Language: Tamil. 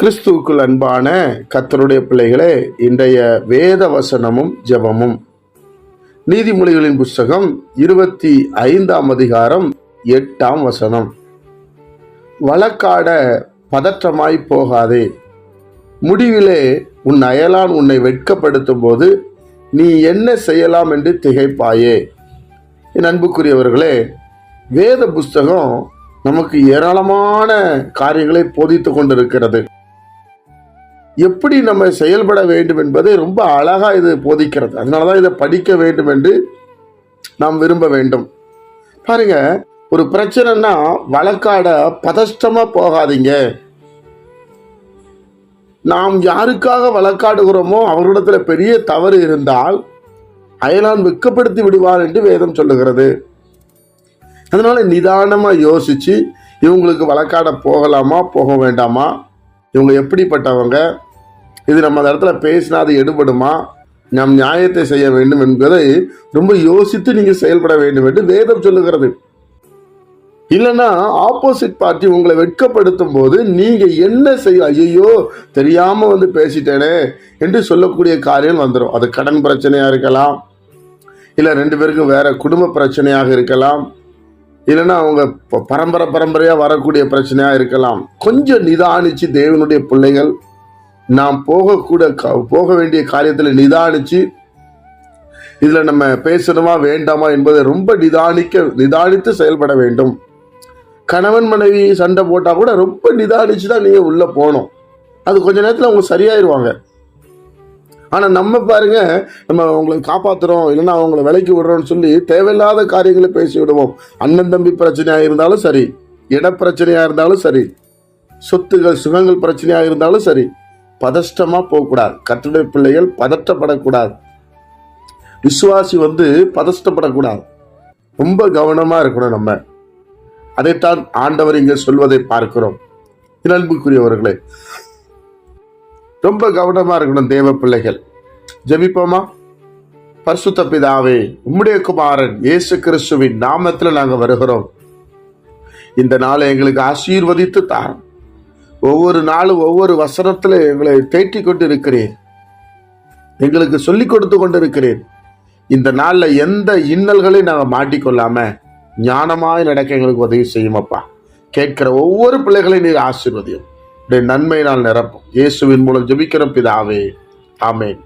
கிறிஸ்துவுக்குள் அன்பான கர்த்தருடைய பிள்ளைகளே, இன்றைய வேத வசனமும் ஜெபமும் நீதிமொழிகளின் புஸ்தகம் 25ஆம் அதிகாரம் 8ஆம் வசனம். வழக்காட பதற்றமாய் போகாதே, முடிவிலே உன் அயலான் உன்னை வெட்கப்படுத்தும் போது நீ என்ன செய்யலாம் என்று திகைப்பாயே. என் அன்புக்குரியவர்களே, வேத புஸ்தகம் நமக்கு ஏராளமான காரியங்களை போதித்து கொண்டிருக்கிறது. எப்படி நம்ம செயல்பட வேண்டும் என்பதை ரொம்ப அழகா இது போதிக்கிறது. அதனாலதான் இதை படிக்க வேண்டும் என்று நாம் விரும்ப வேண்டும். பாருங்க, ஒரு பிரச்சனைனா வழக்காட பதஷ்டமா போகாதீங்க. நாம் யாருக்காக வழக்காடுகிறோமோ அவர்களிடத்துல பெரிய தவறு இருந்தால் அயலான் வெட்கப்படுத்தி விடுவார் என்று வேதம் சொல்லுகிறது. அதனால நிதானமா யோசிச்சு இவங்களுக்கு வழக்காட போகலாமா போக வேண்டாமா, இவங்க எப்படிப்பட்டவங்க, இது நம்ம அந்த இடத்துல பேசினா அது எடுபடுமா, நாம் நியாயத்தை செய்ய வேண்டும் என்பதை ரொம்ப யோசித்து நீங்க செயல்பட வேண்டும் என்று வேதம் சொல்லுகிறது. இல்லைன்னா ஆப்போசிட் பார்ட்டி உங்களை வெட்கப்படுத்தும் போது நீங்க என்ன செய்ய, ஐயோ தெரியாம பேசிட்டேனே என்று சொல்லக்கூடிய காரியம் வந்துடும். அது கடன் பிரச்சனையா இருக்கலாம், இல்ல ரெண்டு பேருக்கும் வேற குடும்ப பிரச்சனையாக இருக்கலாம், இல்லைன்னா அவங்க பரம்பரையா வரக்கூடிய பிரச்சனையா இருக்கலாம். கொஞ்சம் நிதானிச்சு தேவனுடைய பிள்ளைகள் நாம் போக வேண்டிய காரியத்தில் நிதானிச்சு இதுல நம்ம பேசணுமா வேண்டாமா என்பதை ரொம்ப நிதானித்து செயல்பட வேண்டும். கணவன் மனைவி சண்டை போட்டா கூட ரொம்ப நிதானிச்சு தான் நீங்க உள்ள போகணும். அது கொஞ்ச நேரத்தில் அவங்க சரியாயிருவாங்க. ஆனா நம்ம பாருங்க, நம்ம அவங்களை காப்பாத்துறோம் இல்லைன்னா அவங்களை விலைக்கு விடுறோம்னு சொல்லி தேவையில்லாத காரியங்களை பேசி விடுவோம். அண்ணன் தம்பி பிரச்சனையா இருந்தாலும் சரி, இட பிரச்சனையா இருந்தாலும் சரி, சொத்துகள் சுகங்கள் பிரச்சனையா இருந்தாலும் சரி, பதஷ்டமா போகக்கூடாது. கர்த்தருடைய பிள்ளைகள் பதற்றப்படக்கூடாது. விசுவாசி பதஷ்டப்படக்கூடாது. ரொம்ப கவனமா இருக்கணும். நம்ம அதைத்தான் ஆண்டவர் இங்க சொல்வதை பார்க்கிறோம். அன்புக்குரியவர்களே, ரொம்ப கவனமா இருக்கணும் தேவ பிள்ளைகள். ஜெபிப்போமா? பரிசுத்த பிதாவே, உம்முடைய குமாரன் இயேசு கிறிஸ்துவின் நாமத்தில் நாங்க வருகிறோம். இந்த நாளை எங்களுக்கு ஆசீர்வதித்து தாரும். ஒவ்வொரு நாளும் ஒவ்வொரு வசனத்துல எங்களை தேற்றி கொண்டு இருக்கிறேன், எங்களுக்கு சொல்லிக் கொடுத்து கொண்டு இருக்கிறேன். இந்த நாள்ல எந்த இன்னல்களையும் நாங்க மாட்டிக்கொள்ளாம ஞானமாய் நடக்க எங்களுக்கு உதவி செய்யும் அப்பா. கேட்கிற ஒவ்வொரு பிள்ளைகளையும் நீர் ஆசீர்வதியும், நன்மையினால் நிரப்பும். இயேசுவின் மூலம் ஜெபிக்கிறோம் பிதாவே, ஆமென்.